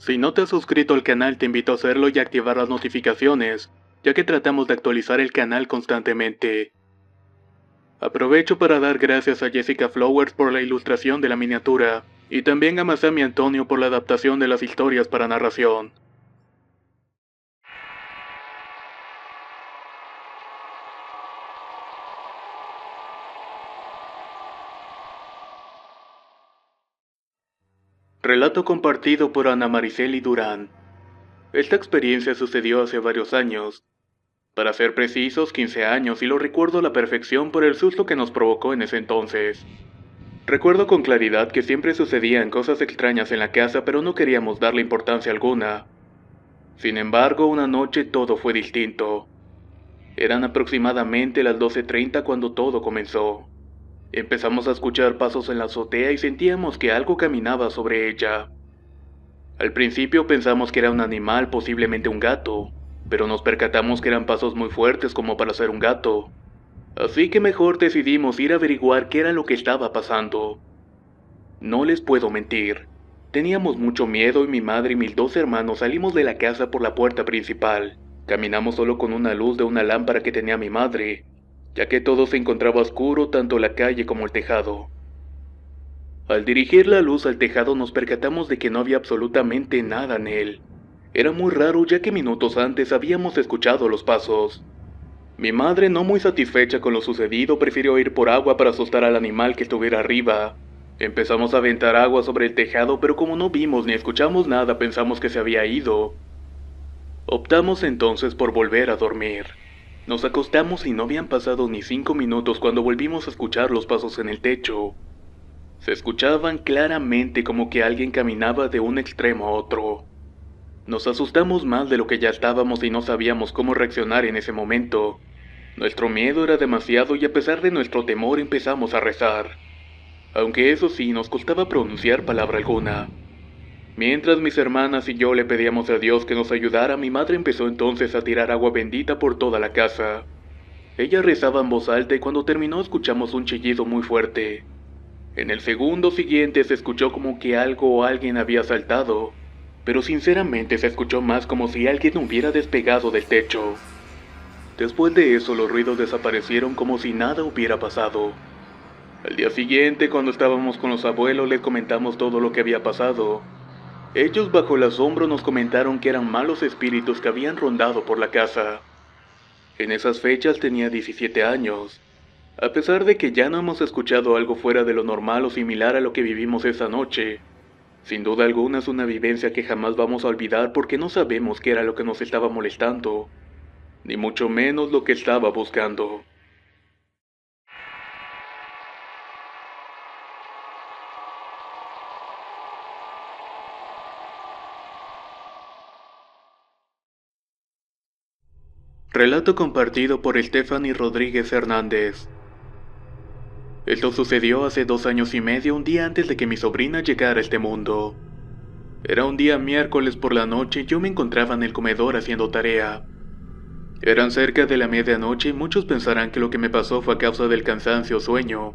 Si no te has suscrito al canal, te invito a hacerlo y activar las notificaciones, ya que tratamos de actualizar el canal constantemente. Aprovecho para dar gracias a Jessica Flowers por la ilustración de la miniatura, y también a Masami Antonio por la adaptación de las historias para narración. Relato compartido por Ana Mariceli Durán. Esta experiencia sucedió hace varios años. Para ser precisos, 15 años, y lo recuerdo a la perfección por el susto que nos provocó en ese entonces. Recuerdo con claridad que siempre sucedían cosas extrañas en la casa, pero no queríamos darle importancia alguna. Sin embargo, una noche todo fue distinto. Eran aproximadamente las 12:30 cuando todo comenzó. Empezamos a escuchar pasos en la azotea y sentíamos que algo caminaba sobre ella. Al principio pensamos que era un animal, posiblemente un gato, pero nos percatamos que eran pasos muy fuertes como para ser un gato. Así que mejor decidimos ir a averiguar qué era lo que estaba pasando. No les puedo mentir. Teníamos mucho miedo y mi madre y mis dos hermanos salimos de la casa por la puerta principal. Caminamos solo con una luz de una lámpara que tenía mi madre, ya que todo se encontraba oscuro, tanto la calle como el tejado. Al dirigir la luz al tejado nos percatamos de que no había absolutamente nada en él. Era muy raro, ya que minutos antes habíamos escuchado los pasos. Mi madre, no muy satisfecha con lo sucedido, prefirió ir por agua para asustar al animal que estuviera arriba. Empezamos a aventar agua sobre el tejado, pero como no vimos ni escuchamos nada, pensamos que se había ido. Optamos entonces por volver a dormir. Nos acostamos y no habían pasado ni 5 minutos cuando volvimos a escuchar los pasos en el techo. Se escuchaban claramente como que alguien caminaba de un extremo a otro. Nos asustamos más de lo que ya estábamos y no sabíamos cómo reaccionar en ese momento. Nuestro miedo era demasiado y a pesar de nuestro temor empezamos a rezar. Aunque eso sí, nos costaba pronunciar palabra alguna. Mientras mis hermanas y yo le pedíamos a Dios que nos ayudara, mi madre empezó entonces a tirar agua bendita por toda la casa. Ella rezaba en voz alta y cuando terminó escuchamos un chillido muy fuerte. En el segundo siguiente se escuchó como que algo o alguien había saltado, pero sinceramente se escuchó más como si alguien hubiera despegado del techo. Después de eso los ruidos desaparecieron como si nada hubiera pasado. Al día siguiente, cuando estábamos con los abuelos, les comentamos todo lo que había pasado. Ellos bajo el asombro nos comentaron que eran malos espíritus que habían rondado por la casa. En esas fechas tenía 17 años. A pesar de que ya no hemos escuchado algo fuera de lo normal o similar a lo que vivimos esa noche, sin duda alguna es una vivencia que jamás vamos a olvidar porque no sabemos qué era lo que nos estaba molestando, ni mucho menos lo que estaba buscando. Relato compartido por Stephanie Rodríguez Hernández. Esto sucedió hace 2 años y medio, un día antes de que mi sobrina llegara a este mundo. Era un día miércoles por la noche y yo me encontraba en el comedor haciendo tarea. Eran cerca de la medianoche y muchos pensarán que lo que me pasó fue a causa del cansancio o sueño.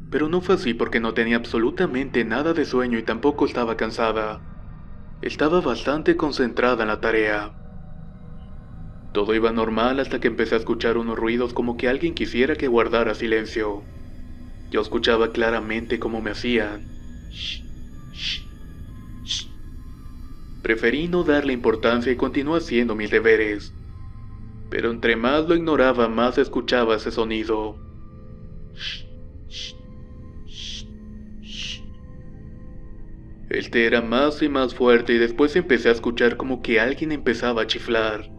Pero no fue así porque no tenía absolutamente nada de sueño y tampoco estaba cansada. Estaba bastante concentrada en la tarea. Todo iba normal hasta que empecé a escuchar unos ruidos como que alguien quisiera que guardara silencio. Yo escuchaba claramente cómo me hacían. Shh, shh, shh. Preferí no darle importancia y continué haciendo mis deberes. Pero entre más lo ignoraba, más escuchaba ese sonido. Shh, shh, shh, shh. Este era más y más fuerte y después empecé a escuchar como que alguien empezaba a chiflar.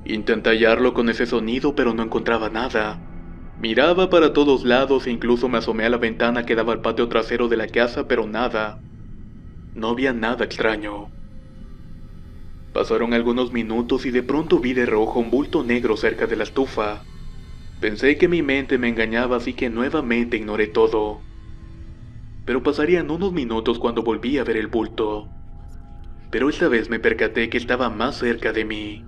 Intenté hallarlo con ese sonido, pero no encontraba nada. Miraba para todos lados e incluso me asomé a la ventana que daba al patio trasero de la casa, pero nada. No había nada extraño. Pasaron algunos minutos y de pronto vi de rojo un bulto negro cerca de la estufa. Pensé que mi mente me engañaba, así que nuevamente ignoré todo. Pero pasarían unos minutos cuando volví a ver el bulto. Pero esta vez me percaté que estaba más cerca de mí.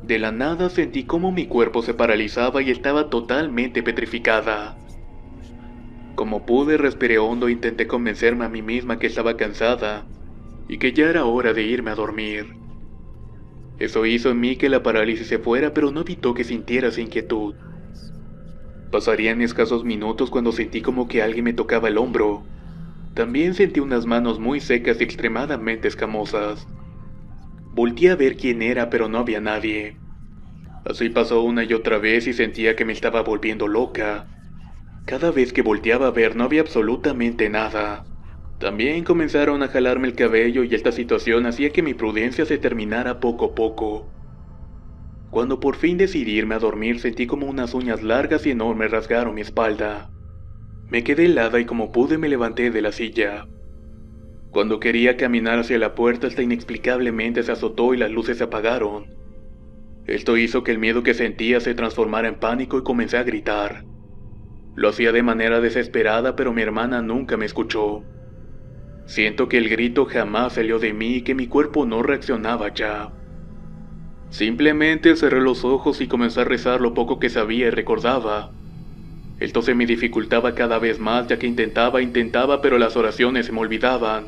De la nada sentí como mi cuerpo se paralizaba y estaba totalmente petrificada. Como pude, respiré hondo e intenté convencerme a mí misma que estaba cansada y que ya era hora de irme a dormir. Eso hizo en mí que la parálisis se fuera, pero no evitó que sintiera esa inquietud. Pasarían escasos minutos cuando sentí como que alguien me tocaba el hombro. También sentí unas manos muy secas y extremadamente escamosas. Volté a ver quién era, pero no había nadie. Así pasó una y otra vez y sentía que me estaba volviendo loca. Cada vez que volteaba a ver no había absolutamente nada. También comenzaron a jalarme el cabello y esta situación hacía que mi prudencia se terminara poco a poco. Cuando por fin decidí irme a dormir sentí como unas uñas largas y enormes rasgaron mi espalda. Me quedé helada y como pude me levanté de la silla. Cuando quería caminar hacia la puerta, esta inexplicablemente se azotó y las luces se apagaron. Esto hizo que el miedo que sentía se transformara en pánico y comencé a gritar. Lo hacía de manera desesperada, pero mi hermana nunca me escuchó. Siento que el grito jamás salió de mí y que mi cuerpo no reaccionaba ya. Simplemente cerré los ojos y comencé a rezar lo poco que sabía y recordaba. Esto se me dificultaba cada vez más ya que intentaba, pero las oraciones se me olvidaban.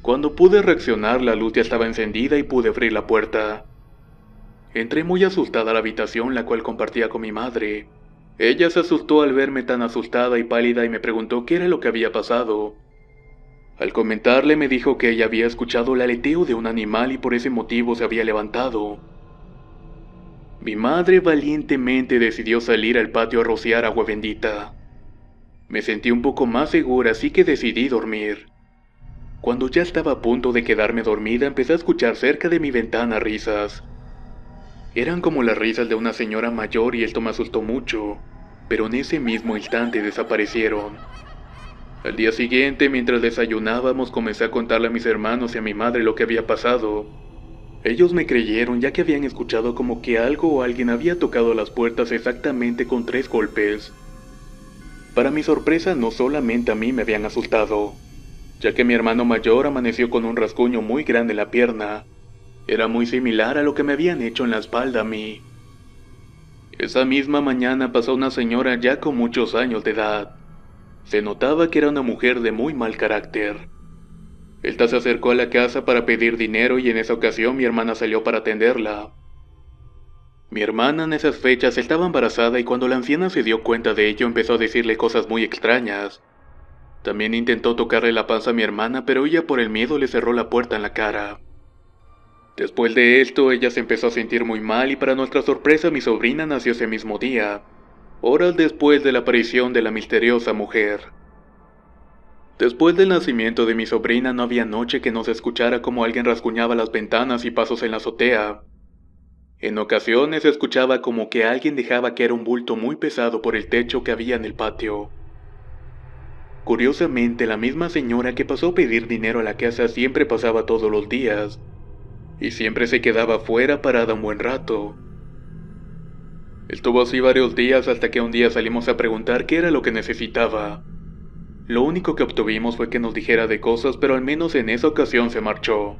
Cuando pude reaccionar, la luz ya estaba encendida y pude abrir la puerta. Entré muy asustada a la habitación, la cual compartía con mi madre. Ella se asustó al verme tan asustada y pálida y me preguntó qué era lo que había pasado. Al comentarle me dijo que ella había escuchado el aleteo de un animal y por ese motivo se había levantado. Mi madre valientemente decidió salir al patio a rociar agua bendita. Me sentí un poco más segura, así que decidí dormir. Cuando ya estaba a punto de quedarme dormida, empecé a escuchar cerca de mi ventana risas. Eran como las risas de una señora mayor y esto me asustó mucho, pero en ese mismo instante desaparecieron. Al día siguiente, mientras desayunábamos, comencé a contarle a mis hermanos y a mi madre lo que había pasado. Ellos me creyeron ya que habían escuchado como que algo o alguien había tocado las puertas exactamente con 3 golpes. Para mi sorpresa, no solamente a mí me habían asustado, ya que mi hermano mayor amaneció con un rasguño muy grande en la pierna. Era muy similar a lo que me habían hecho en la espalda a mí. Esa misma mañana pasó una señora ya con muchos años de edad. Se notaba que era una mujer de muy mal carácter. Esta se acercó a la casa para pedir dinero y en esa ocasión mi hermana salió para atenderla. Mi hermana en esas fechas estaba embarazada y cuando la anciana se dio cuenta de ello empezó a decirle cosas muy extrañas. También intentó tocarle la panza a mi hermana, pero ella por el miedo le cerró la puerta en la cara. Después de esto, ella se empezó a sentir muy mal y para nuestra sorpresa mi sobrina nació ese mismo día, horas después de la aparición de la misteriosa mujer. Después del nacimiento de mi sobrina no había noche que no se escuchara como alguien rasguñaba las ventanas y pasos en la azotea. En ocasiones se escuchaba como que alguien dejaba caer un bulto muy pesado por el techo que había en el patio. Curiosamente, la misma señora que pasó a pedir dinero a la casa siempre pasaba todos los días, y siempre se quedaba afuera parada un buen rato. Estuvo así varios días hasta que un día salimos a preguntar qué era lo que necesitaba. Lo único que obtuvimos fue que nos dijera de cosas, pero al menos en esa ocasión se marchó.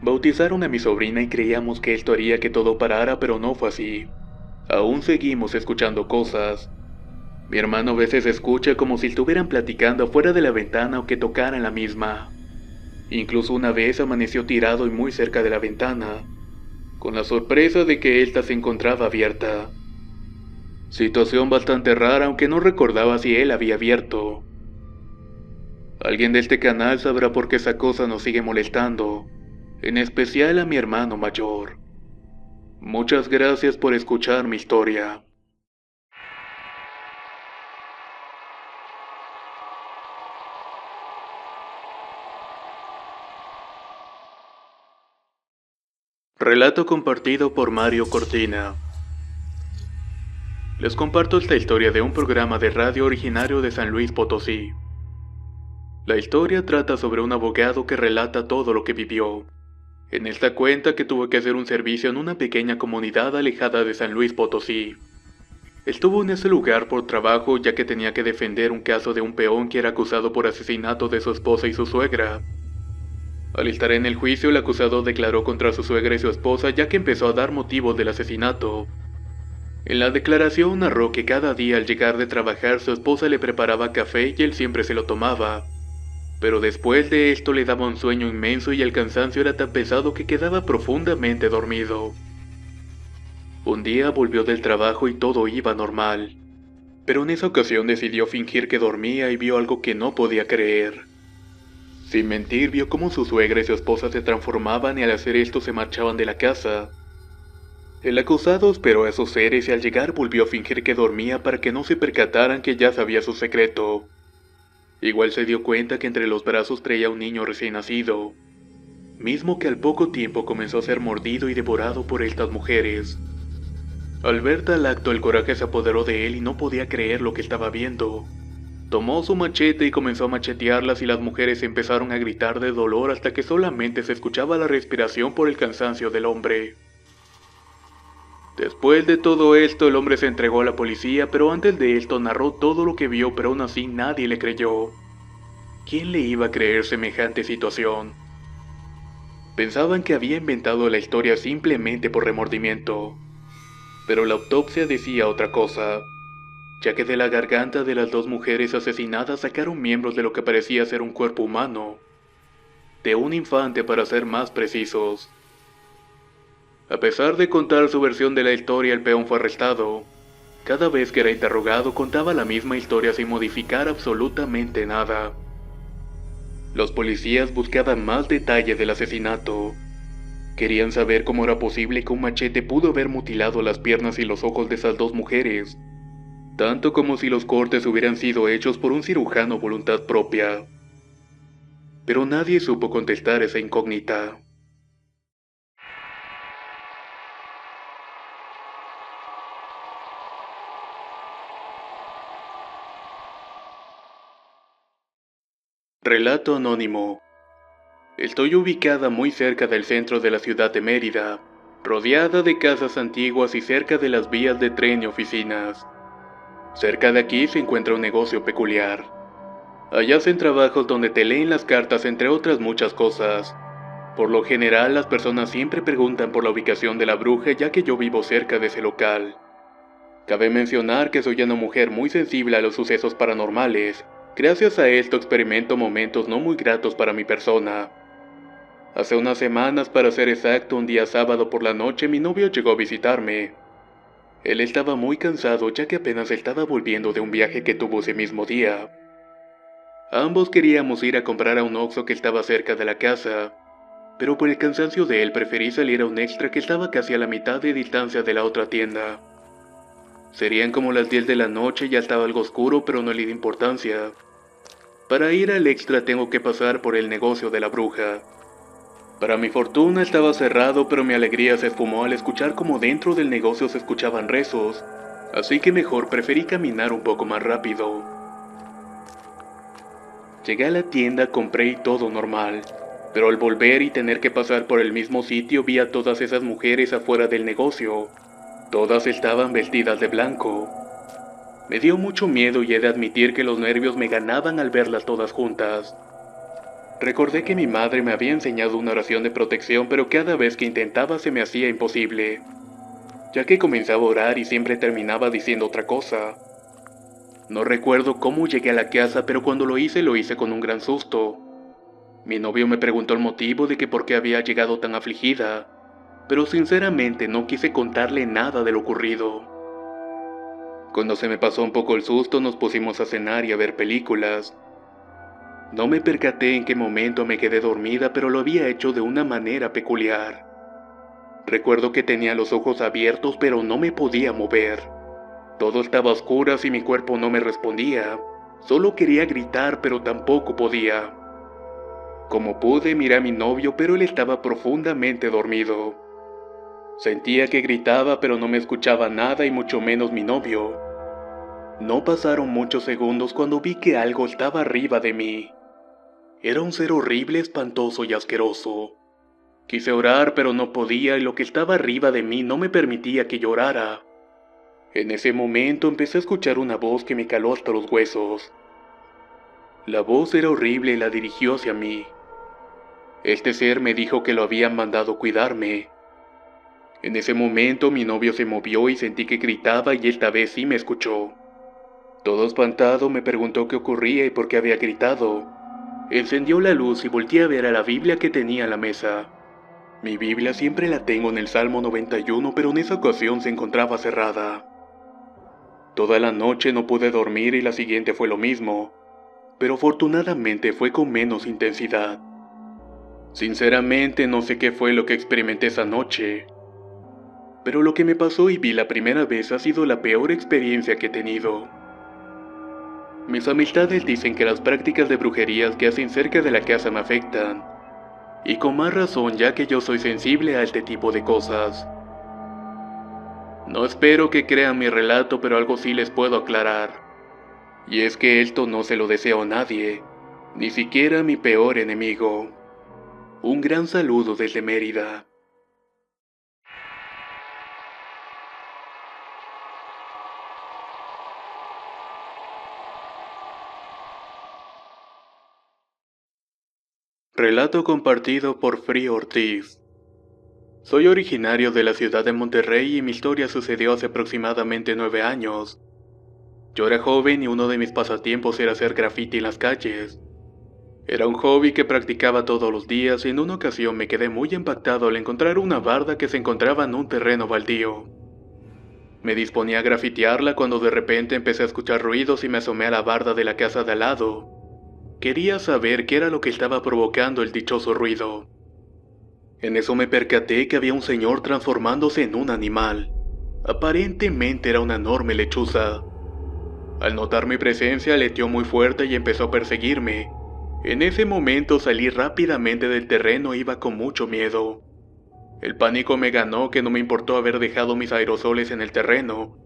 Bautizaron a mi sobrina y creíamos que esto haría que todo parara, pero no fue así. Aún seguimos escuchando cosas. Mi hermano a veces escucha como si estuvieran platicando afuera de la ventana o que tocaran la misma. Incluso una vez amaneció tirado y muy cerca de la ventana, con la sorpresa de que ésta se encontraba abierta. Situación bastante rara, aunque no recordaba si él había abierto. Alguien de este canal sabrá por qué esa cosa nos sigue molestando, en especial a mi hermano mayor. Muchas gracias por escuchar mi historia. Relato compartido por Mario Cortina. Les comparto esta historia de un programa de radio originario de San Luis Potosí. La historia trata sobre un abogado que relata todo lo que vivió. En esta cuenta que tuvo que hacer un servicio en una pequeña comunidad alejada de San Luis Potosí. Estuvo en ese lugar por trabajo ya que tenía que defender un caso de un peón que era acusado por asesinato de su esposa y su suegra. Al estar en el juicio, el acusado declaró contra su suegra y su esposa ya que empezó a dar motivos del asesinato. En la declaración narró que cada día al llegar de trabajar su esposa le preparaba café y él siempre se lo tomaba. Pero después de esto le daba un sueño inmenso y el cansancio era tan pesado que quedaba profundamente dormido. Un día volvió del trabajo y todo iba normal. Pero en esa ocasión decidió fingir que dormía y vio algo que no podía creer. Sin mentir, vio cómo su suegra y su esposa se transformaban y al hacer esto se marchaban de la casa. El acusado esperó a esos seres y al llegar volvió a fingir que dormía para que no se percataran que ya sabía su secreto. Igual se dio cuenta que entre los brazos traía un niño recién nacido, mismo que al poco tiempo comenzó a ser mordido y devorado por estas mujeres. Al ver tal acto, el coraje se apoderó de él y no podía creer lo que estaba viendo. Tomó su machete y comenzó a machetearlas y las mujeres empezaron a gritar de dolor hasta que solamente se escuchaba la respiración por el cansancio del hombre. Después de todo esto, el hombre se entregó a la policía, pero antes de esto narró todo lo que vio, pero aún así nadie le creyó. ¿Quién le iba a creer semejante situación? Pensaban que había inventado la historia simplemente por remordimiento, pero la autopsia decía otra cosa, ya que de la garganta de las dos mujeres asesinadas sacaron miembros de lo que parecía ser un cuerpo humano, de un infante para ser más precisos. A pesar de contar su versión de la historia, el peón fue arrestado. Cada vez que era interrogado contaba la misma historia sin modificar absolutamente nada. Los policías buscaban más detalles del asesinato. Querían saber cómo era posible que un machete pudo haber mutilado las piernas y los ojos de esas dos mujeres, tanto como si los cortes hubieran sido hechos por un cirujano a voluntad propia. Pero nadie supo contestar esa incógnita. Relato anónimo. Estoy ubicada muy cerca del centro de la ciudad de Mérida, rodeada de casas antiguas y cerca de las vías de tren y oficinas. Cerca de aquí se encuentra un negocio peculiar. Allá hacen trabajos donde te leen las cartas entre otras muchas cosas. Por lo general las personas siempre preguntan por la ubicación de la bruja ya que yo vivo cerca de ese local. Cabe mencionar que soy una mujer muy sensible a los sucesos paranormales. Gracias a esto experimento momentos no muy gratos para mi persona. Hace unas semanas, para ser exacto, un día sábado por la noche, mi novio llegó a visitarme. Él estaba muy cansado ya que apenas estaba volviendo de un viaje que tuvo ese mismo día. Ambos queríamos ir a comprar a un Oxxo que estaba cerca de la casa, pero por el cansancio de él preferí salir a un extra que estaba casi a la mitad de distancia de la otra tienda. Serían como las 10 de la noche, ya estaba algo oscuro, pero no le di importancia. Para ir al extra tengo que pasar por el negocio de la bruja. Para mi fortuna estaba cerrado, pero mi alegría se esfumó al escuchar como dentro del negocio se escuchaban rezos, así que mejor preferí caminar un poco más rápido. Llegué a la tienda, compré y todo normal, pero al volver y tener que pasar por el mismo sitio vi a todas esas mujeres afuera del negocio. Todas estaban vestidas de blanco. Me dio mucho miedo y he de admitir que los nervios me ganaban al verlas todas juntas. Recordé que mi madre me había enseñado una oración de protección, pero cada vez que intentaba se me hacía imposible, ya que comenzaba a orar y siempre terminaba diciendo otra cosa. No recuerdo cómo llegué a la casa, pero cuando lo hice con un gran susto. Mi novio me preguntó el motivo de que por qué había llegado tan afligida, pero sinceramente no quise contarle nada de lo ocurrido. Cuando se me pasó un poco el susto, nos pusimos a cenar y a ver películas. No me percaté en qué momento me quedé dormida, pero lo había hecho de una manera peculiar. Recuerdo que tenía los ojos abiertos, pero no me podía mover. Todo estaba a oscuras y mi cuerpo no me respondía. Solo quería gritar, pero tampoco podía. Como pude, miré a mi novio, pero él estaba profundamente dormido. Sentía que gritaba, pero no me escuchaba nada y mucho menos mi novio. No pasaron muchos segundos cuando vi que algo estaba arriba de mí. Era un ser horrible, espantoso y asqueroso. Quise orar, pero no podía y lo que estaba arriba de mí no me permitía que llorara. En ese momento empecé a escuchar una voz que me caló hasta los huesos. La voz era horrible y la dirigió hacia mí. Este ser me dijo que lo habían mandado cuidarme. En ese momento mi novio se movió y sentí que gritaba y esta vez sí me escuchó. Todo espantado me preguntó qué ocurría y por qué había gritado. Encendió la luz y volteé a ver a la Biblia que tenía en la mesa. Mi Biblia siempre la tengo en el Salmo 91, pero en esa ocasión se encontraba cerrada. Toda la noche no pude dormir y la siguiente fue lo mismo, pero afortunadamente fue con menos intensidad. Sinceramente no sé qué fue lo que experimenté esa noche, pero lo que me pasó y vi la primera vez ha sido la peor experiencia que he tenido. Mis amistades dicen que las prácticas de brujerías que hacen cerca de la casa me afectan, y con más razón ya que yo soy sensible a este tipo de cosas. No espero que crean mi relato, pero algo sí les puedo aclarar, y es que esto no se lo deseo a nadie, ni siquiera a mi peor enemigo. Un gran saludo desde Mérida. Relato compartido por Free Ortiz. Soy originario de la ciudad de Monterrey y mi historia sucedió hace aproximadamente 9 años. Yo era joven y uno de mis pasatiempos era hacer graffiti en las calles. Era un hobby que practicaba todos los días y en una ocasión me quedé muy impactado al encontrar una barda que se encontraba en un terreno baldío. Me disponía a grafitearla cuando de repente empecé a escuchar ruidos y me asomé a la barda de la casa de al lado. Quería saber qué era lo que estaba provocando el dichoso ruido. En eso me percaté que había un señor transformándose en un animal. Aparentemente era una enorme lechuza. Al notar mi presencia, aleteó muy fuerte y empezó a perseguirme. En ese momento salí rápidamente del terreno e iba con mucho miedo. El pánico me ganó que no me importó haber dejado mis aerosoles en el terreno,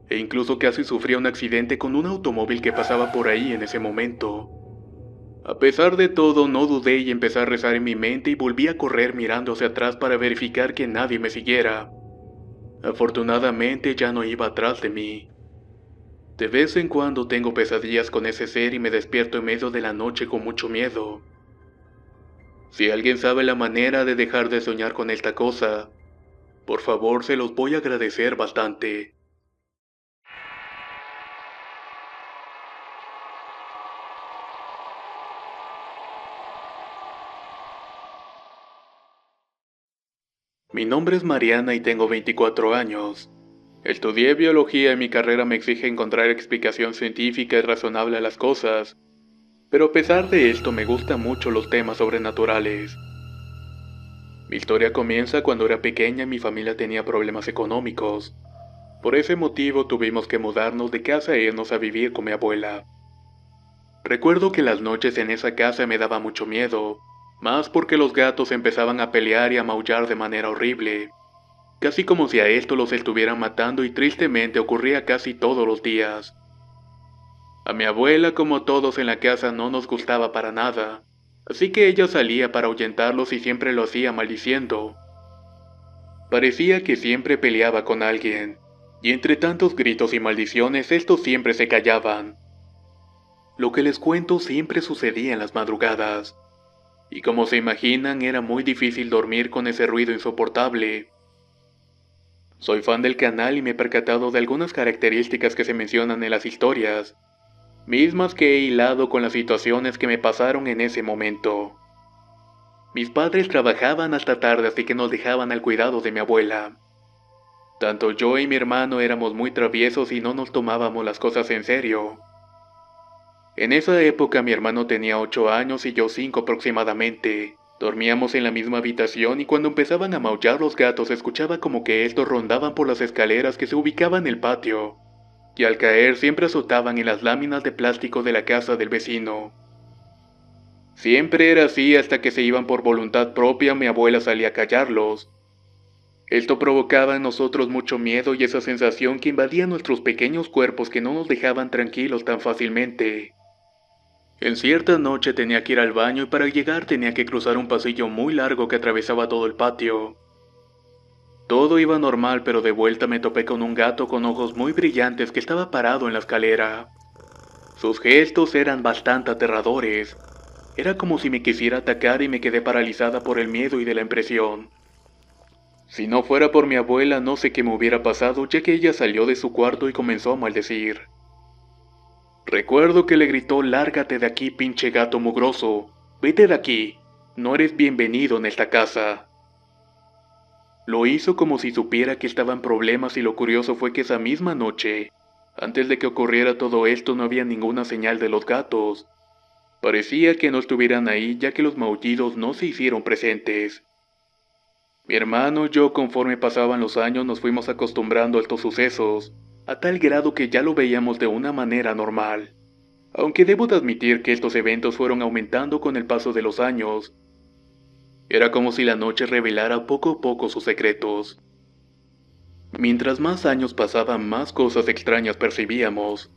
e incluso casi sufrí un accidente con un automóvil que pasaba por ahí en ese momento. A pesar de todo, no dudé y empecé a rezar en mi mente y volví a correr mirando hacia atrás para verificar que nadie me siguiera. Afortunadamente ya no iba atrás de mí. De vez en cuando tengo pesadillas con ese ser y me despierto en medio de la noche con mucho miedo. Si alguien sabe la manera de dejar de soñar con esta cosa, por favor se los voy a agradecer bastante. Mi nombre es Mariana y tengo 24 años. Estudié biología y mi carrera me exige encontrar explicación científica y razonable a las cosas, pero a pesar de esto me gustan mucho los temas sobrenaturales. Mi historia comienza cuando era pequeña y mi familia tenía problemas económicos. Por ese motivo tuvimos que mudarnos de casa e irnos a vivir con mi abuela. Recuerdo que las noches en esa casa me daba mucho miedo, más porque los gatos empezaban a pelear y a maullar de manera horrible, casi como si a esto los estuvieran matando y tristemente ocurría casi todos los días. A mi abuela, como todos en la casa, no nos gustaba para nada, así que ella salía para ahuyentarlos y siempre lo hacía maldiciendo. Parecía que siempre peleaba con alguien, y entre tantos gritos y maldiciones estos siempre se callaban. Lo que les cuento siempre sucedía en las madrugadas, y como se imaginan era muy difícil dormir con ese ruido insoportable. Soy fan del canal y me he percatado de algunas características que se mencionan en las historias, mismas que he hilado con las situaciones que me pasaron en ese momento. Mis padres trabajaban hasta tarde así que nos dejaban al cuidado de mi abuela. Tanto yo y mi hermano éramos muy traviesos y no nos tomábamos las cosas en serio. En esa época mi hermano tenía 8 años y yo 5 aproximadamente. Dormíamos en la misma habitación y cuando empezaban a maullar los gatos escuchaba como que estos rondaban por las escaleras que se ubicaban en el patio, y al caer siempre azotaban en las láminas de plástico de la casa del vecino. Siempre era así hasta que se iban por voluntad propia, mi abuela salía a callarlos. Esto provocaba en nosotros mucho miedo y esa sensación que invadía nuestros pequeños cuerpos que no nos dejaban tranquilos tan fácilmente. En cierta noche tenía que ir al baño y para llegar tenía que cruzar un pasillo muy largo que atravesaba todo el patio. Todo iba normal, pero de vuelta me topé con un gato con ojos muy brillantes que estaba parado en la escalera. Sus gestos eran bastante aterradores. Era como si me quisiera atacar y me quedé paralizada por el miedo y de la impresión. Si no fuera por mi abuela, no sé qué me hubiera pasado, ya que ella salió de su cuarto y comenzó a maldecir. Recuerdo que le gritó: «Lárgate de aquí, pinche gato mugroso. Vete de aquí. No eres bienvenido en esta casa». Lo hizo como si supiera que estaba en problemas, y lo curioso fue que esa misma noche, antes de que ocurriera todo esto, no había ninguna señal de los gatos. Parecía que no estuvieran ahí, ya que los maullidos no se hicieron presentes. Mi hermano y yo, conforme pasaban los años, nos fuimos acostumbrando a estos sucesos, a tal grado que ya lo veíamos de una manera normal. Aunque debo de admitir que estos eventos fueron aumentando con el paso de los años. Era como si la noche revelara poco a poco sus secretos. Mientras más años pasaban, más cosas extrañas percibíamos.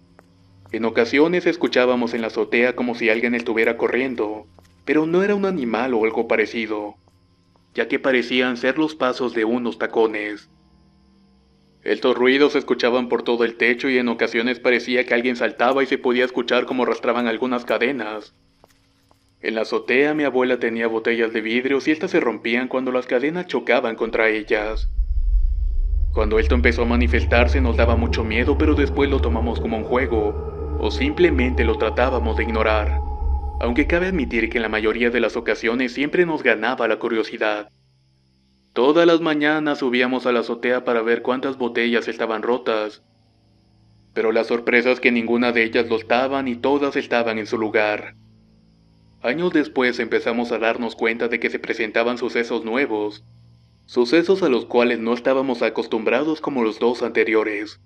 En ocasiones escuchábamos en la azotea como si alguien estuviera corriendo, pero no era un animal o algo parecido, ya que parecían ser los pasos de unos tacones. Estos ruidos se escuchaban por todo el techo y en ocasiones parecía que alguien saltaba y se podía escuchar cómo arrastraban algunas cadenas. En la azotea mi abuela tenía botellas de vidrio y estas se rompían cuando las cadenas chocaban contra ellas. Cuando esto empezó a manifestarse nos daba mucho miedo, pero después lo tomamos como un juego, o simplemente lo tratábamos de ignorar. Aunque cabe admitir que en la mayoría de las ocasiones siempre nos ganaba la curiosidad. Todas las mañanas subíamos a la azotea para ver cuántas botellas estaban rotas. Pero la sorpresa es que ninguna de ellas lo estaban y todas estaban en su lugar. Años después empezamos a darnos cuenta de que se presentaban sucesos nuevos, sucesos a los cuales no estábamos acostumbrados como los dos anteriores.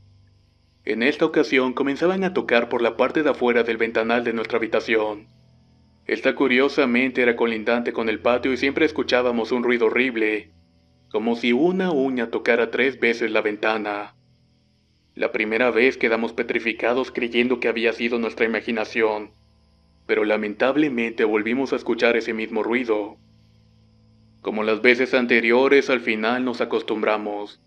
En esta ocasión comenzaban a tocar por la parte de afuera del ventanal de nuestra habitación. Esta curiosamente era colindante con el patio y siempre escuchábamos un ruido horrible, como si una uña tocara 3 veces la ventana. La primera vez quedamos petrificados creyendo que había sido nuestra imaginación, pero lamentablemente volvimos a escuchar ese mismo ruido. Como las veces anteriores, al final nos acostumbramos.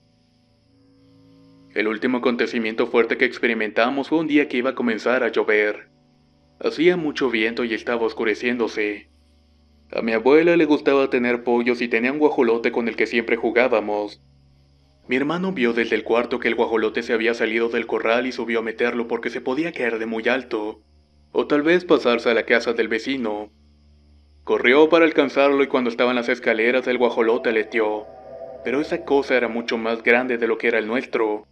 El último acontecimiento fuerte que experimentamos fue un día que iba a comenzar a llover. Hacía mucho viento y estaba oscureciéndose. A mi abuela le gustaba tener pollos y tenía un guajolote con el que siempre jugábamos. Mi hermano vio desde el cuarto que el guajolote se había salido del corral y subió a meterlo porque se podía caer de muy alto, o tal vez pasarse a la casa del vecino. Corrió para alcanzarlo y cuando estaba en las escaleras el guajolote aleteó, pero esa cosa era mucho más grande de lo que era el nuestro.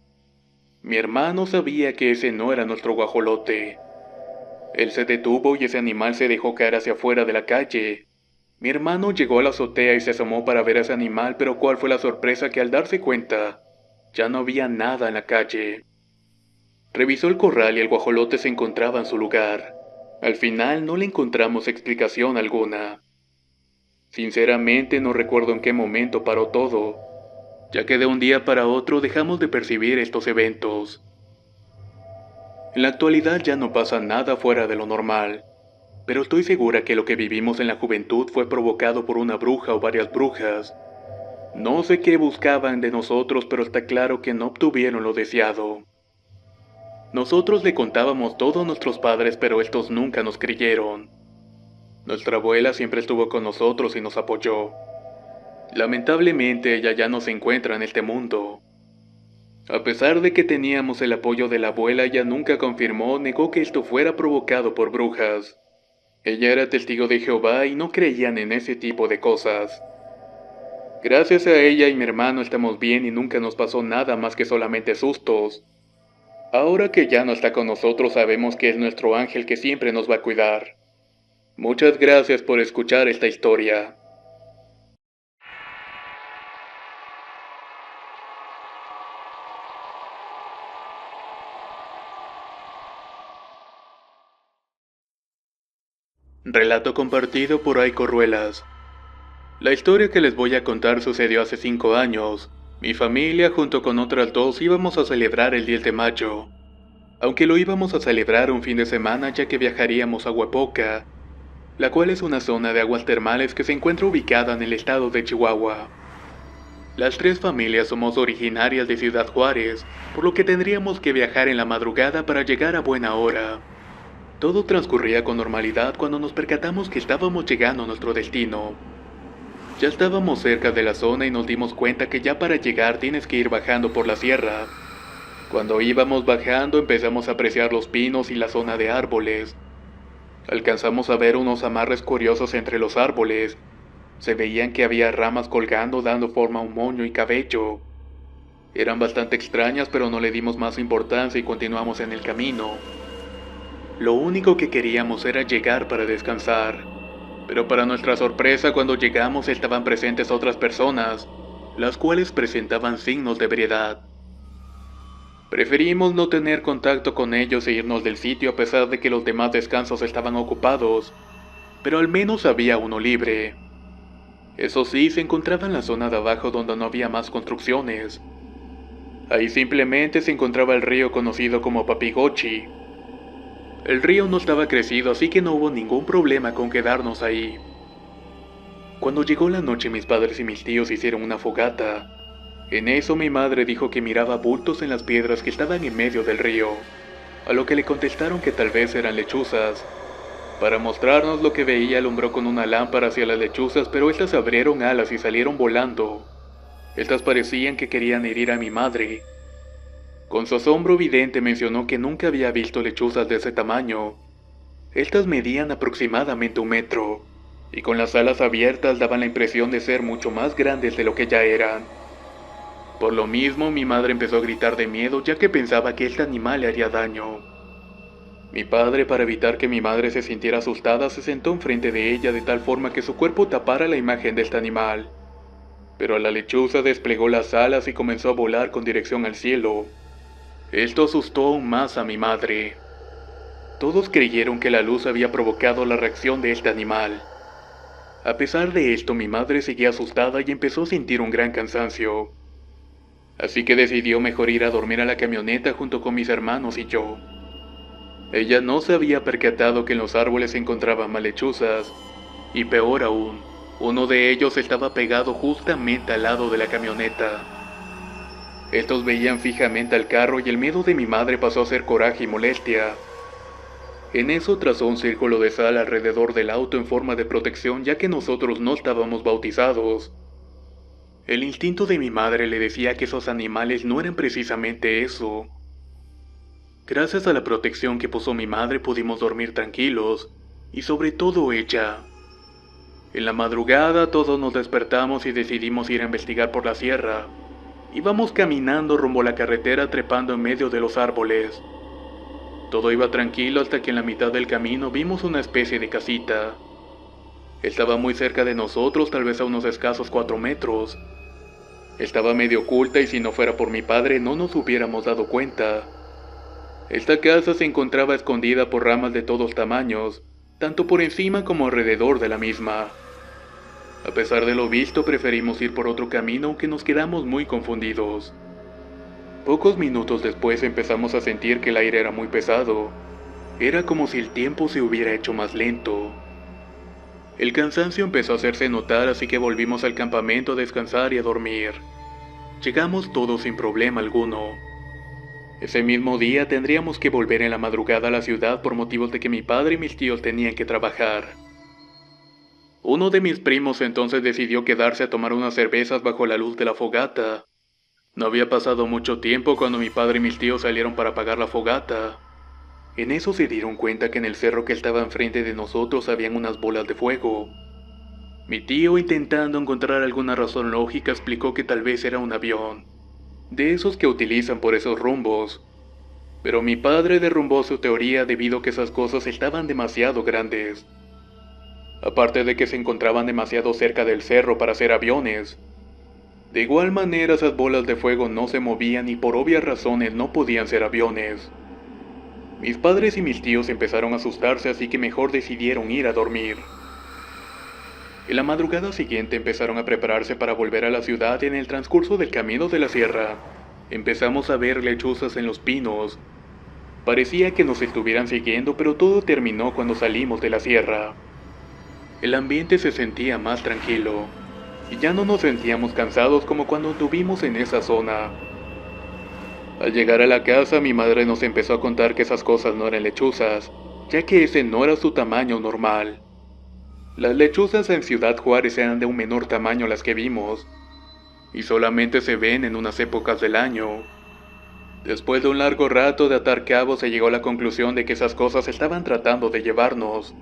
Mi hermano sabía que ese no era nuestro guajolote. Él se detuvo y ese animal se dejó caer hacia afuera de la calle. Mi hermano llegó a la azotea y se asomó para ver a ese animal, pero cuál fue la sorpresa que al darse cuenta, ya no había nada en la calle. Revisó el corral y el guajolote se encontraba en su lugar. Al final no le encontramos explicación alguna. Sinceramente no recuerdo en qué momento paró todo, ya que de un día para otro dejamos de percibir estos eventos. En la actualidad ya no pasa nada fuera de lo normal, pero estoy segura que lo que vivimos en la juventud fue provocado por una bruja o varias brujas. No sé qué buscaban de nosotros, pero está claro que no obtuvieron lo deseado. Nosotros le contábamos todo a nuestros padres, pero estos nunca nos creyeron. Nuestra abuela siempre estuvo con nosotros y nos apoyó. Lamentablemente ella ya no se encuentra en este mundo. A pesar de que teníamos el apoyo de la abuela, ella nunca confirmó o negó que esto fuera provocado por brujas. Ella era testigo de Jehová y no creían en ese tipo de cosas. Gracias a ella y mi hermano estamos bien y nunca nos pasó nada más que solamente sustos. Ahora que ya no está con nosotros sabemos que es nuestro ángel que siempre nos va a cuidar. Muchas gracias por escuchar esta historia. Relato compartido por Aiko Ruelas. La historia que les voy a contar sucedió hace 5 años. Mi familia junto con otras 2 íbamos a celebrar el 10 de mayo. Aunque lo íbamos a celebrar un fin de semana ya que viajaríamos a Huepoca, la cual es una zona de aguas termales que se encuentra ubicada en el estado de Chihuahua. Las 3 familias somos originarias de Ciudad Juárez, por lo que tendríamos que viajar en la madrugada para llegar a buena hora. Todo transcurría con normalidad cuando nos percatamos que estábamos llegando a nuestro destino. Ya estábamos cerca de la zona y nos dimos cuenta que ya para llegar tienes que ir bajando por la sierra. Cuando íbamos bajando empezamos a apreciar los pinos y la zona de árboles. Alcanzamos a ver unos amarres curiosos entre los árboles. Se veían que había ramas colgando dando forma a un moño y cabello. Eran bastante extrañas, pero no le dimos más importancia y continuamos en el camino. Lo único que queríamos era llegar para descansar. Pero para nuestra sorpresa, cuando llegamos estaban presentes otras personas, las cuales presentaban signos de ebriedad. Preferimos no tener contacto con ellos e irnos del sitio a pesar de que los demás descansos estaban ocupados, pero al menos había uno libre. Eso sí, se encontraba en la zona de abajo donde no había más construcciones. Ahí simplemente se encontraba el río conocido como Papigochi. El río no estaba crecido, así que no hubo ningún problema con quedarnos ahí. Cuando llegó la noche, mis padres y mis tíos hicieron una fogata. En eso mi madre dijo que miraba bultos en las piedras que estaban en medio del río, a lo que le contestaron que tal vez eran lechuzas. Para mostrarnos lo que veía, alumbró con una lámpara hacia las lechuzas, pero estas abrieron alas y salieron volando. Estas parecían que querían herir a mi madre. Con su asombro evidente mencionó que nunca había visto lechuzas de ese tamaño. Estas medían aproximadamente 1 metro, y con las alas abiertas daban la impresión de ser mucho más grandes de lo que ya eran. Por lo mismo, mi madre empezó a gritar de miedo ya que pensaba que este animal le haría daño. Mi padre, para evitar que mi madre se sintiera asustada, se sentó enfrente de ella de tal forma que su cuerpo tapara la imagen de este animal. Pero la lechuza desplegó las alas y comenzó a volar con dirección al cielo. Esto asustó aún más a mi madre. Todos creyeron que la luz había provocado la reacción de este animal. A pesar de esto, mi madre seguía asustada y empezó a sentir un gran cansancio. Así que decidió mejor ir a dormir a la camioneta junto con mis hermanos y yo. Ella no se había percatado que en los árboles se encontraban más lechuzas, y peor aún, uno de ellos estaba pegado justamente al lado de la camioneta. Estos veían fijamente al carro y el miedo de mi madre pasó a ser coraje y molestia. En eso trazó un círculo de sal alrededor del auto en forma de protección, ya que nosotros no estábamos bautizados. El instinto de mi madre le decía que esos animales no eran precisamente eso. Gracias a la protección que puso mi madre pudimos dormir tranquilos, y sobre todo ella. En la madrugada todos nos despertamos y decidimos ir a investigar por la sierra. Íbamos caminando rumbo a la carretera trepando en medio de los árboles. Todo iba tranquilo hasta que en la mitad del camino vimos una especie de casita. Estaba muy cerca de nosotros, tal vez a unos escasos 4 metros. Estaba medio oculta y si no fuera por mi padre no nos hubiéramos dado cuenta. Esta casa se encontraba escondida por ramas de todos tamaños, tanto por encima como alrededor de la misma. A pesar de lo visto, preferimos ir por otro camino aunque nos quedamos muy confundidos. Pocos minutos después empezamos a sentir que el aire era muy pesado. Era como si el tiempo se hubiera hecho más lento. El cansancio empezó a hacerse notar, así que volvimos al campamento a descansar y a dormir. Llegamos todos sin problema alguno. Ese mismo día tendríamos que volver en la madrugada a la ciudad por motivos de que mi padre y mis tíos tenían que trabajar. Uno de mis primos entonces decidió quedarse a tomar unas cervezas bajo la luz de la fogata. No había pasado mucho tiempo cuando mi padre y mis tíos salieron para apagar la fogata. En eso se dieron cuenta que en el cerro que estaba enfrente de nosotros habían unas bolas de fuego. Mi tío, intentando encontrar alguna razón lógica, explicó que tal vez era un avión, de esos que utilizan por esos rumbos. Pero mi padre derrumbó su teoría debido a que esas cosas estaban demasiado grandes. Aparte de que se encontraban demasiado cerca del cerro para ser aviones. De igual manera, esas bolas de fuego no se movían y por obvias razones no podían ser aviones. Mis padres y mis tíos empezaron a asustarse, así que mejor decidieron ir a dormir. En la madrugada siguiente empezaron a prepararse para volver a la ciudad y en el transcurso del camino de la sierra, empezamos a ver lechuzas en los pinos. Parecía que nos estuvieran siguiendo, pero todo terminó cuando salimos de la sierra. El ambiente se sentía más tranquilo, y ya no nos sentíamos cansados como cuando estuvimos en esa zona. Al llegar a la casa, mi madre nos empezó a contar que esas cosas no eran lechuzas, ya que ese no era su tamaño normal. Las lechuzas en Ciudad Juárez eran de un menor tamaño a las que vimos, y solamente se ven en unas épocas del año. Después de un largo rato de atar cabos se llegó a la conclusión de que esas cosas estaban tratando de llevarnos,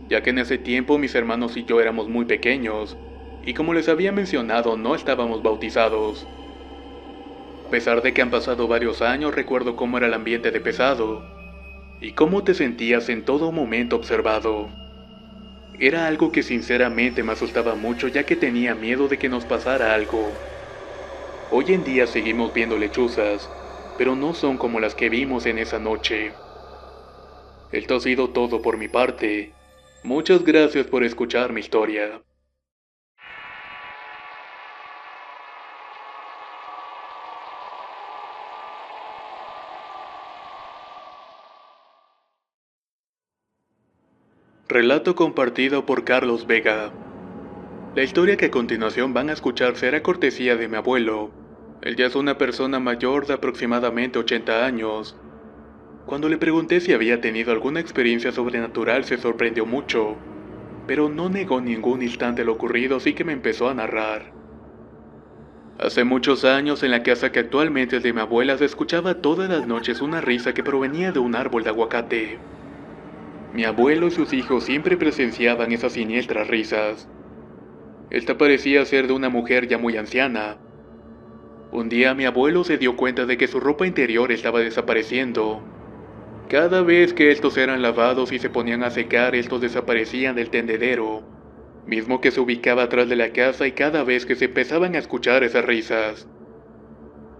ya que en ese tiempo mis hermanos y yo éramos muy pequeños, y como les había mencionado no estábamos bautizados. A pesar de que han pasado varios años recuerdo cómo era el ambiente de pesado, y cómo te sentías en todo momento observado. Era algo que sinceramente me asustaba mucho ya que tenía miedo de que nos pasara algo. Hoy en día seguimos viendo lechuzas, pero no son como las que vimos en esa noche. Esto ha sido todo por mi parte. Muchas gracias por escuchar mi historia. Relato compartido por Carlos Vega. La historia que a continuación van a escuchar será cortesía de mi abuelo. Él ya es una persona mayor de aproximadamente 80 años. Cuando le pregunté si había tenido alguna experiencia sobrenatural se sorprendió mucho, pero no negó ningún instante lo ocurrido, así que me empezó a narrar. Hace muchos años en la casa que actualmente es de mi abuela se escuchaba todas las noches una risa que provenía de un árbol de aguacate. Mi abuelo y sus hijos siempre presenciaban esas siniestras risas. Esta parecía ser de una mujer ya muy anciana. Un día mi abuelo se dio cuenta de que su ropa interior estaba desapareciendo. Cada vez que estos eran lavados y se ponían a secar, estos desaparecían del tendedero, mismo que se ubicaba atrás de la casa, y cada vez que se empezaban a escuchar esas risas.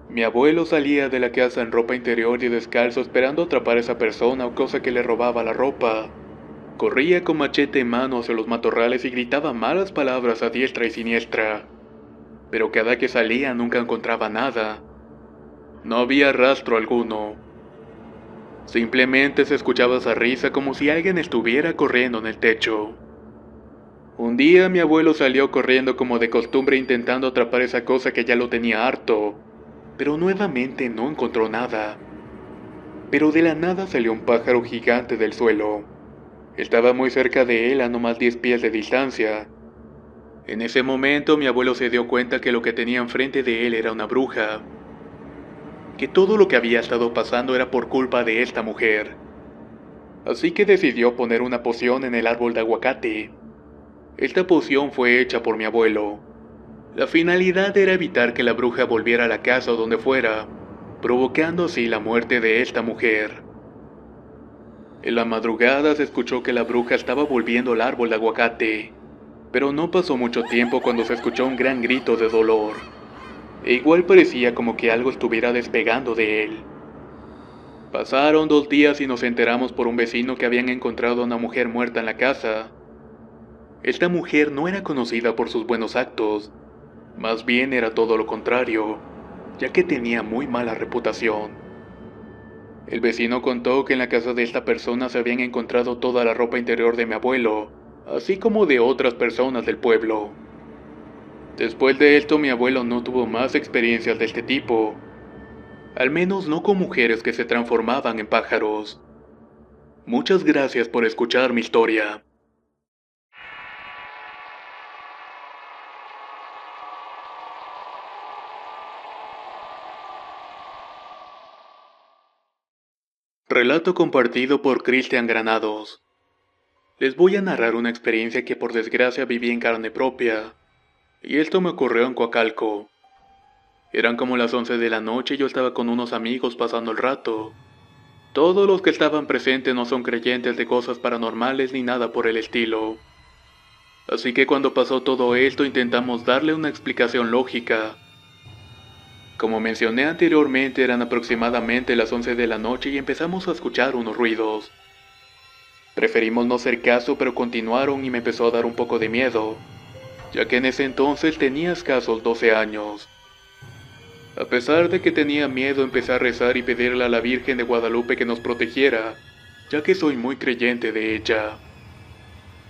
Mi abuelo salía de la casa en ropa interior y descalzo esperando atrapar a esa persona o cosa que le robaba la ropa. Corría con machete en mano hacia los matorrales y gritaba malas palabras a diestra y siniestra. Pero cada que salía nunca encontraba nada. No había rastro alguno. Simplemente se escuchaba esa risa como si alguien estuviera corriendo en el techo. Un día mi abuelo salió corriendo como de costumbre intentando atrapar esa cosa que ya lo tenía harto, pero nuevamente no encontró nada. Pero de la nada salió un pájaro gigante del suelo. Estaba muy cerca de él a no más 10 pies de distancia. En ese momento mi abuelo se dio cuenta que lo que tenía enfrente de él era una bruja. Que todo lo que había estado pasando era por culpa de esta mujer. Así que decidió poner una poción en el árbol de aguacate. Esta poción fue hecha por mi abuelo. La finalidad era evitar que la bruja volviera a la casa o donde fuera, provocando así la muerte de esta mujer. En la madrugada se escuchó que la bruja estaba volviendo al árbol de aguacate, pero no pasó mucho tiempo cuando se escuchó un gran grito de dolor. E igual parecía como que algo estuviera despegando de él. Pasaron 2 días y nos enteramos por un vecino que habían encontrado a una mujer muerta en la casa. Esta mujer no era conocida por sus buenos actos, más bien era todo lo contrario, ya que tenía muy mala reputación. El vecino contó que en la casa de esta persona se habían encontrado toda la ropa interior de mi abuelo, así como de otras personas del pueblo. Después de esto mi abuelo no tuvo más experiencias de este tipo, al menos no con mujeres que se transformaban en pájaros. Muchas gracias por escuchar mi historia. Relato compartido por Cristian Granados. Les voy a narrar una experiencia que por desgracia viví en carne propia, y esto me ocurrió en Coacalco. Eran como las 11 de la noche y yo estaba con unos amigos pasando el rato. Todos los que estaban presentes no son creyentes de cosas paranormales ni nada por el estilo. Así que cuando pasó todo esto intentamos darle una explicación lógica. Como mencioné anteriormente, eran aproximadamente las 11 de la noche y empezamos a escuchar unos ruidos. Preferimos no hacer caso, pero continuaron y me empezó a dar un poco de miedo, ya que en ese entonces tenía escasos 12 años. A pesar de que tenía miedo, empecé a rezar y pedirle a la Virgen de Guadalupe que nos protegiera, ya que soy muy creyente de ella.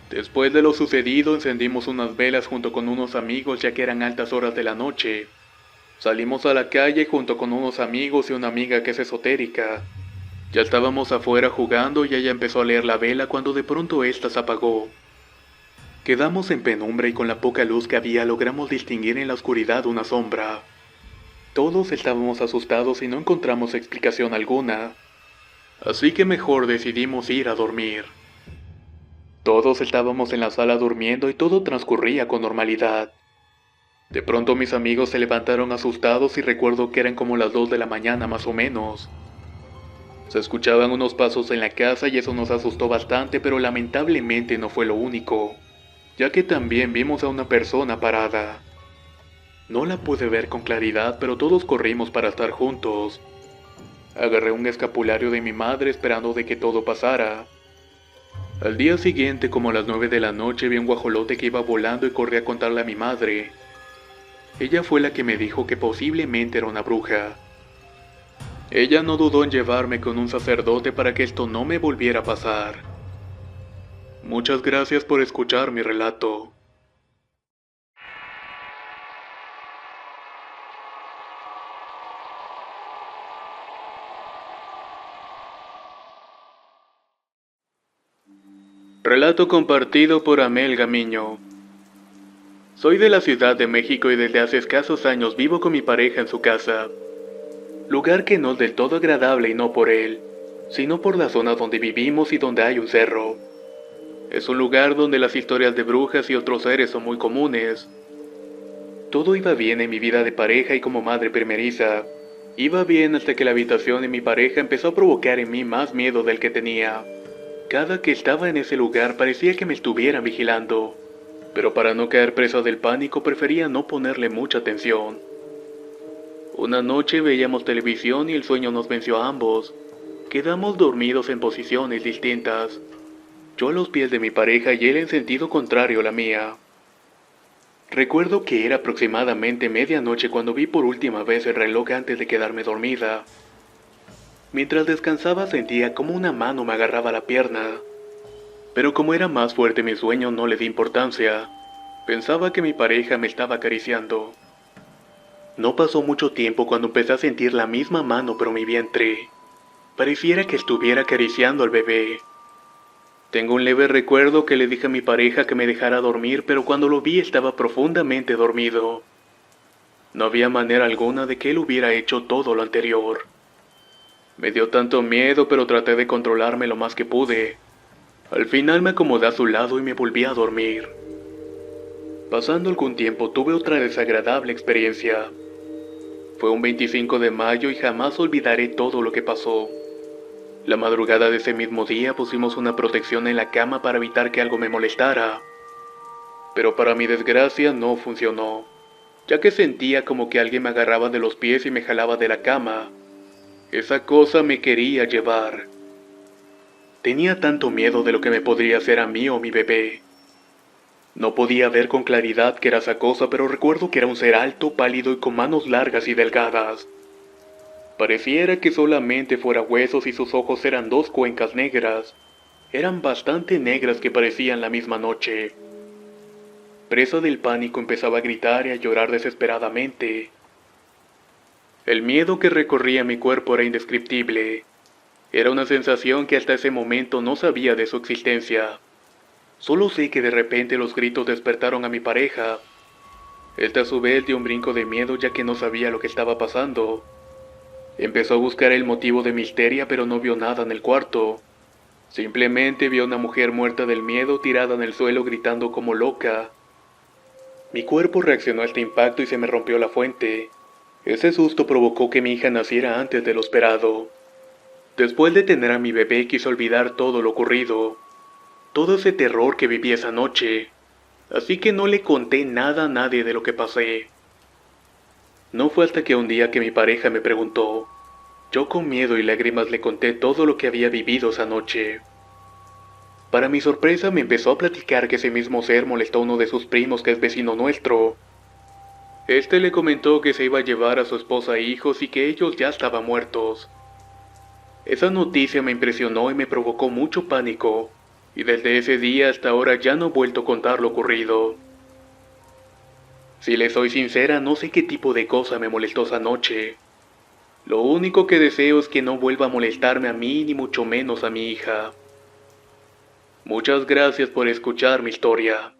Después de lo sucedido, encendimos unas velas junto con unos amigos ya que eran altas horas de la noche. Salimos a la calle junto con unos amigos y una amiga que es esotérica. Ya estábamos afuera jugando y ella empezó a leer la vela cuando de pronto ésta se apagó. Quedamos en penumbra y con la poca luz que había logramos distinguir en la oscuridad una sombra. Todos estábamos asustados y no encontramos explicación alguna, así que mejor decidimos ir a dormir. Todos estábamos en la sala durmiendo y todo transcurría con normalidad. De pronto mis amigos se levantaron asustados y recuerdo que eran como las 2 de la mañana más o menos. Se escuchaban unos pasos en la casa y eso nos asustó bastante, pero lamentablemente no fue lo único, ya que también vimos a una persona parada. No la pude ver con claridad, pero todos corrimos para estar juntos. Agarré un escapulario de mi madre esperando de que todo pasara. Al día siguiente, como a las 9 de la noche, vi un guajolote que iba volando y corrí a contarle a mi madre. Ella fue la que me dijo que posiblemente era una bruja. Ella no dudó en llevarme con un sacerdote para que esto no me volviera a pasar. Muchas gracias por escuchar mi relato. Relato compartido por Amel Gamiño. Soy de la Ciudad de México y desde hace escasos años vivo con mi pareja en su casa. Lugar que no es del todo agradable y no por él, sino por la zona donde vivimos y donde hay un cerro. Es un lugar donde las historias de brujas y otros seres son muy comunes. Todo iba bien en mi vida de pareja y como madre primeriza. Iba bien hasta que la habitación de mi pareja empezó a provocar en mí más miedo del que tenía. Cada que estaba en ese lugar parecía que me estuvieran vigilando, pero para no caer presa del pánico prefería no ponerle mucha atención. Una noche veíamos televisión y el sueño nos venció a ambos. Quedamos dormidos en posiciones distintas. Yo a los pies de mi pareja y él en sentido contrario a la mía. Recuerdo que era aproximadamente medianoche cuando vi por última vez el reloj antes de quedarme dormida. Mientras descansaba sentía como una mano me agarraba la pierna. Pero como era más fuerte mi sueño no le di importancia. Pensaba que mi pareja me estaba acariciando. No pasó mucho tiempo cuando empecé a sentir la misma mano pero mi vientre. Pareciera que estuviera acariciando al bebé. Tengo un leve recuerdo que le dije a mi pareja que me dejara dormir, pero cuando lo vi estaba profundamente dormido. No había manera alguna de que él hubiera hecho todo lo anterior. Me dio tanto miedo, pero traté de controlarme lo más que pude. Al final me acomodé a su lado y me volví a dormir. Pasando algún tiempo tuve otra desagradable experiencia. Fue un 25 de mayo y jamás olvidaré todo lo que pasó. La madrugada de ese mismo día pusimos una protección en la cama para evitar que algo me molestara. Pero para mi desgracia no funcionó, ya que sentía como que alguien me agarraba de los pies y me jalaba de la cama. Esa cosa me quería llevar. Tenía tanto miedo de lo que me podría hacer a mí o mi bebé. No podía ver con claridad qué era esa cosa, pero recuerdo que era un ser alto, pálido y con manos largas y delgadas. Pareciera que solamente fuera huesos y sus ojos eran dos cuencas negras. Eran bastante negras que parecían la misma noche. Presa del pánico empezaba a gritar y a llorar desesperadamente. El miedo que recorría mi cuerpo era indescriptible. Era una sensación que hasta ese momento no sabía de su existencia. Solo sé que de repente los gritos despertaron a mi pareja. Esta a su vez dio un brinco de miedo ya que no sabía lo que estaba pasando. Empezó a buscar el motivo de mi histeria, pero no vio nada en el cuarto. Simplemente vio a una mujer muerta del miedo tirada en el suelo gritando como loca. Mi cuerpo reaccionó a este impacto y se me rompió la fuente. Ese susto provocó que mi hija naciera antes de lo esperado. Después de tener a mi bebé quise olvidar todo lo ocurrido, todo ese terror que viví esa noche, así que no le conté nada a nadie de lo que pasé. No fue hasta que un día que mi pareja me preguntó, yo con miedo y lágrimas le conté todo lo que había vivido esa noche. Para mi sorpresa me empezó a platicar que ese mismo ser molestó a uno de sus primos que es vecino nuestro. Este le comentó que se iba a llevar a su esposa e hijos y que ellos ya estaban muertos. Esa noticia me impresionó y me provocó mucho pánico, y desde ese día hasta ahora ya no he vuelto a contar lo ocurrido. Si le soy sincera, no sé qué tipo de cosa me molestó esa noche. Lo único que deseo es que no vuelva a molestarme a mí ni mucho menos a mi hija. Muchas gracias por escuchar mi historia.